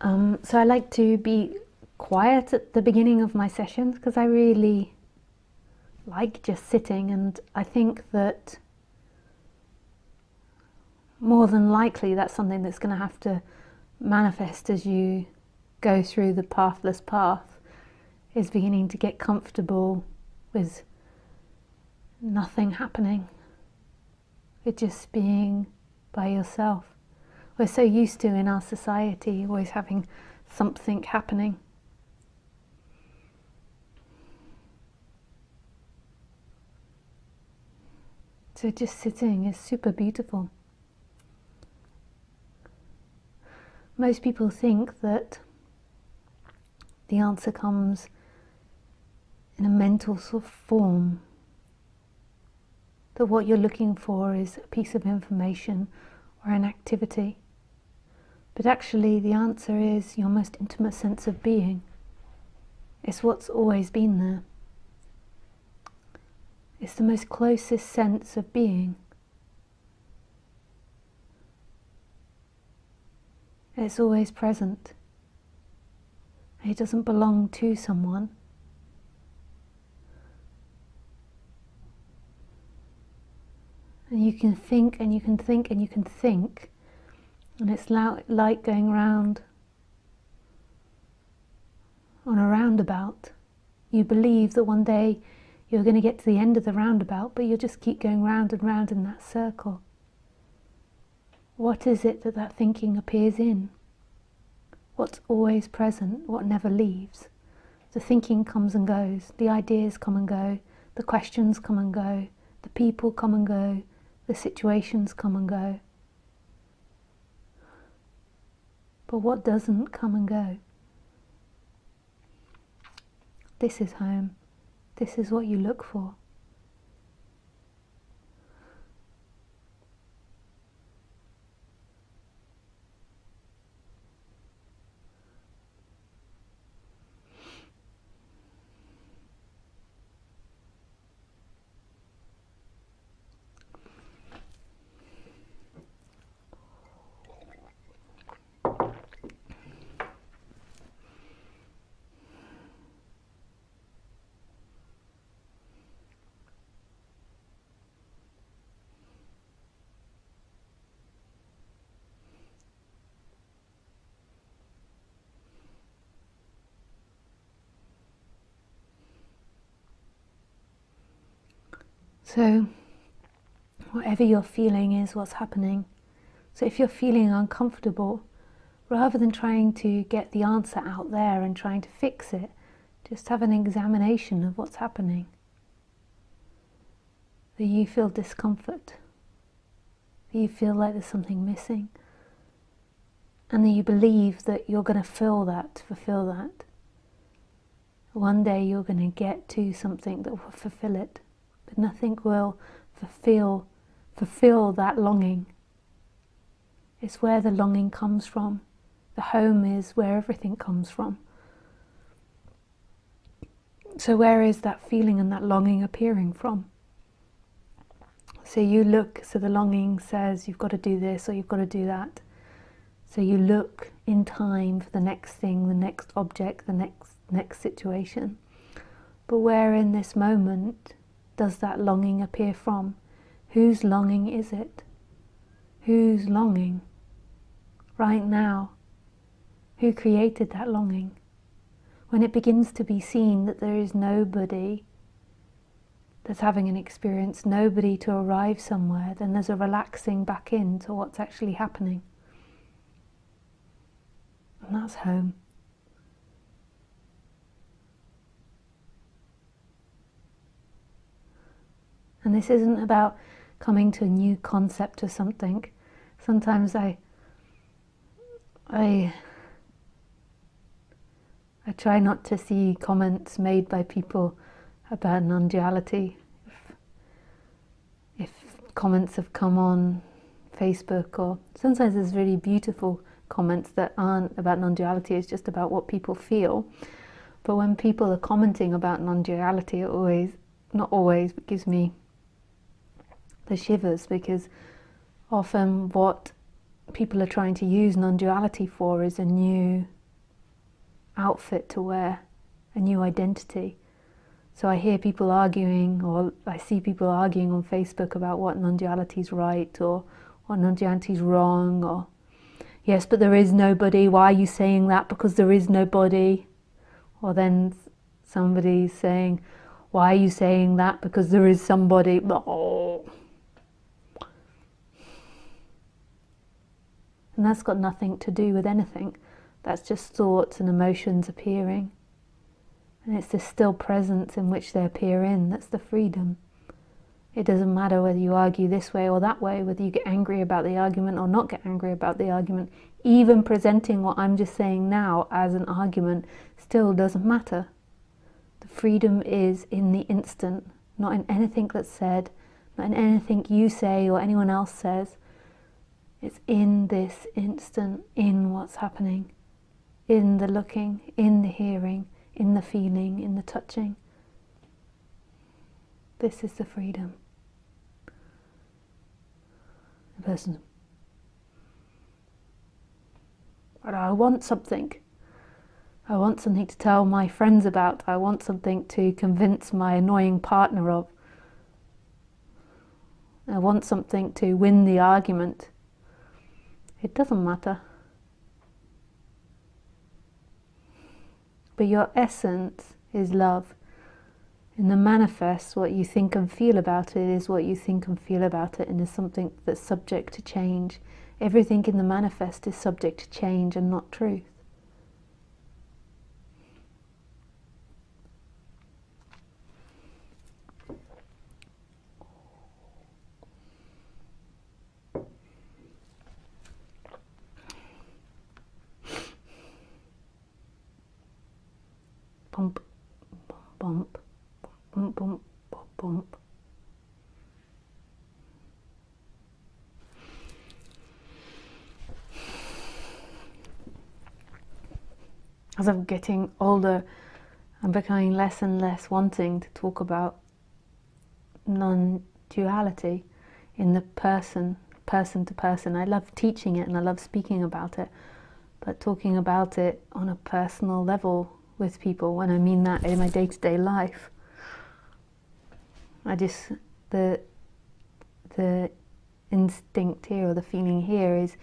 So I like to be quiet at the beginning of my sessions because I really like just sitting, and I think that more than likely that's something that's going to have to manifest as you go through the pathless path, is beginning to get comfortable with nothing happening, with just being by yourself. We're so used to, in our society, always having something happening. So just sitting is super beautiful. Most people think that the answer comes in a mental sort of form, that what you're looking for is a piece of information or an activity. But actually the answer is your most intimate sense of being. It's what's always been there. It's the most closest sense of being. It's always present. It doesn't belong to someone. And you can think and you can think and you can think, and it's like going round on a roundabout. You believe that one day you're going to get to the end of the roundabout, but you'll just keep going round and round in that circle. What is it that that thinking appears in? What's always present, what never leaves? The thinking comes and goes, the ideas come and go, the questions come and go, the people come and go, the situations come and go. But what doesn't come and go? This is home. This is what you look for. So, whatever you're feeling is what's happening. So if you're feeling uncomfortable, rather than trying to get the answer out there and trying to fix it, just have an examination of what's happening. That you feel discomfort, that you feel like there's something missing, and that you believe that you're going to fulfill that. One day you're going to get to something that will fulfill it. But nothing will fulfill that longing. It's where the longing comes from. The home is where everything comes from. So where is that feeling and that longing appearing from? So you look, so the longing says you've got to do this or you've got to do that. So you look in time for the next thing, the next object, the next situation. But where in this moment does that longing appear from? Whose longing is it? Whose longing? Right now. Who created that longing? When it begins to be seen that there is nobody that's having an experience, nobody to arrive somewhere, then there's a relaxing back into what's actually happening. And that's home. And this isn't about coming to a new concept or something. Sometimes I try not to see comments made by people about non-duality. If comments have come on Facebook, or sometimes there's really beautiful comments that aren't about non-duality, it's just about what people feel. But when people are commenting about non-duality, it always, not always, but gives me the shivers, because often what people are trying to use non-duality for is a new outfit to wear, a new identity. So I hear people arguing, or I see people arguing on Facebook about what non-duality is right or what non-duality is wrong, or yes, but there is nobody. Why are you saying that? Because there is nobody. Or then somebody's saying, why are you saying that? Because there is somebody. Oh. And that's got nothing to do with anything. That's just thoughts and emotions appearing. And it's this still presence in which they appear in. That's the freedom. It doesn't matter whether you argue this way or that way, whether you get angry about the argument or not get angry about the argument. Even presenting what I'm just saying now as an argument still doesn't matter. The freedom is in the instant, not in anything that's said, not in anything you say or anyone else says. It's in this instant, in what's happening, in the looking, in the hearing, in the feeling, in the touching. This is the freedom. The person, but I want something. I want something to tell my friends about. I want something to convince my annoying partner of. I want something to win the argument. It doesn't matter. But your essence is love. In the manifest, what you think and feel about it is what you think and feel about it, and is something that's subject to change. Everything in the manifest is subject to change and not truth. Bump, bump, bump, bump, bump, bump. As I'm getting older, I'm becoming less and less wanting to talk about non-duality in the person to person. I love teaching it and I love speaking about it, but talking about it on a personal level with people, when I mean that in my day-to-day life, I just, the instinct here, or the feeling here, is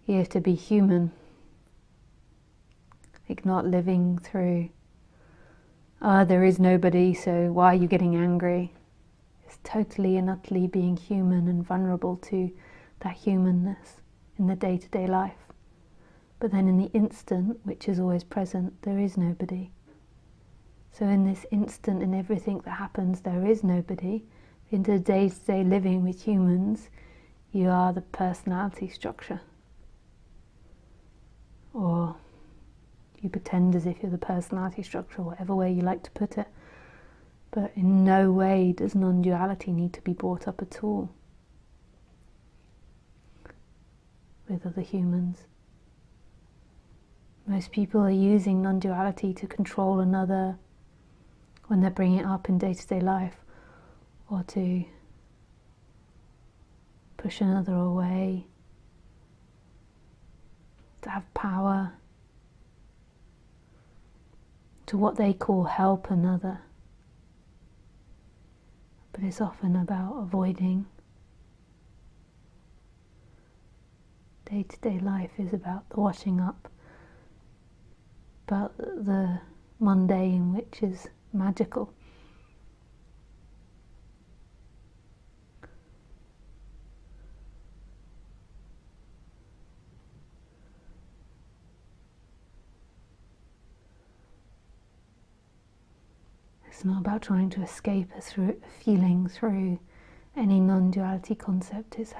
you have to be human. Like, not living through, there is nobody, so why are you getting angry? It's totally and utterly being human and vulnerable to that humanness in the day-to-day life. But then in the instant, which is always present, there is nobody. So in this instant, in everything that happens, there is nobody. In the day-to-day living with humans, you are the personality structure. Or you pretend as if you're the personality structure, whatever way you like to put it. But in no way does non-duality need to be brought up at all with other humans. Most people are using non-duality to control another when they're bringing it up in day-to-day life, or to push another away, to have power, to what they call help another. But it's often about avoiding. Day-to-day life is about the washing up, about the mundane, which is magical. It's not about trying to escape a feeling through any non-duality concept. It's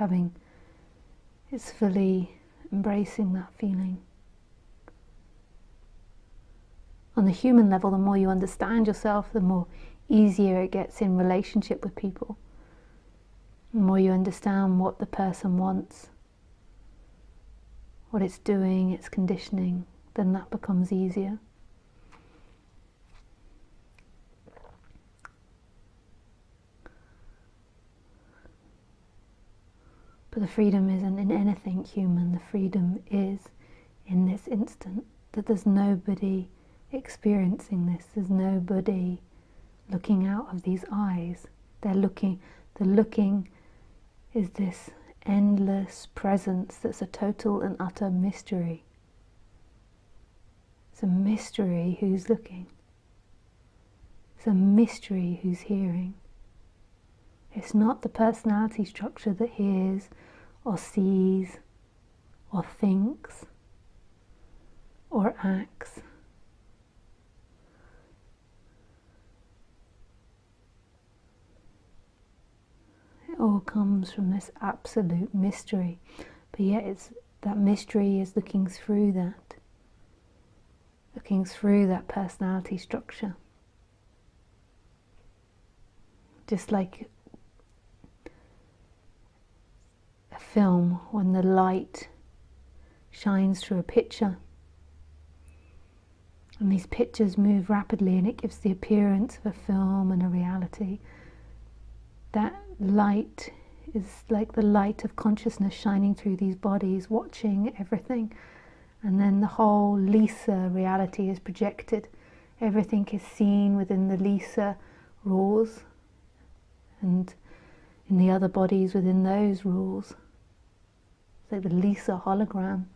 fully embracing that feeling. On the human level, the more you understand yourself, the more easier it gets in relationship with people. The more you understand what the person wants, what it's doing, its conditioning, then that becomes easier. But the freedom isn't in anything human. The freedom is in this instant, that there's nobody experiencing this. There's nobody looking out of these eyes. The looking is this endless presence that's a total and utter mystery. It's a mystery who's looking. It's a mystery who's hearing. It's not the personality structure that hears or sees or thinks or acts. It all comes from this absolute mystery, but yet that mystery is looking through that personality structure. Just like a film, when the light shines through a picture, and these pictures move rapidly and it gives the appearance of a film and a reality. That light is like the light of consciousness shining through these bodies, watching everything. And then the whole Lisa reality is projected. Everything is seen within the Lisa rules, and in the other bodies within those rules. It's like the Lisa hologram.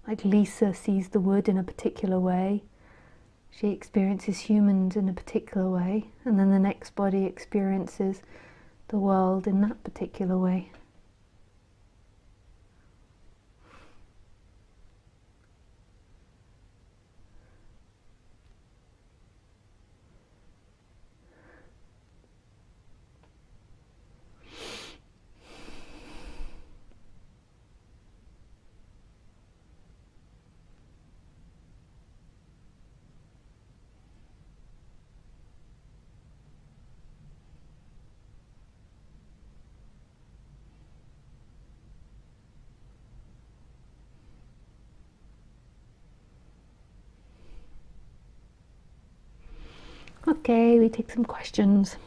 Like Lisa sees the wood in a particular way, she experiences humans in a particular way, and then the next body experiences the world in that particular way. Okay, we take some questions.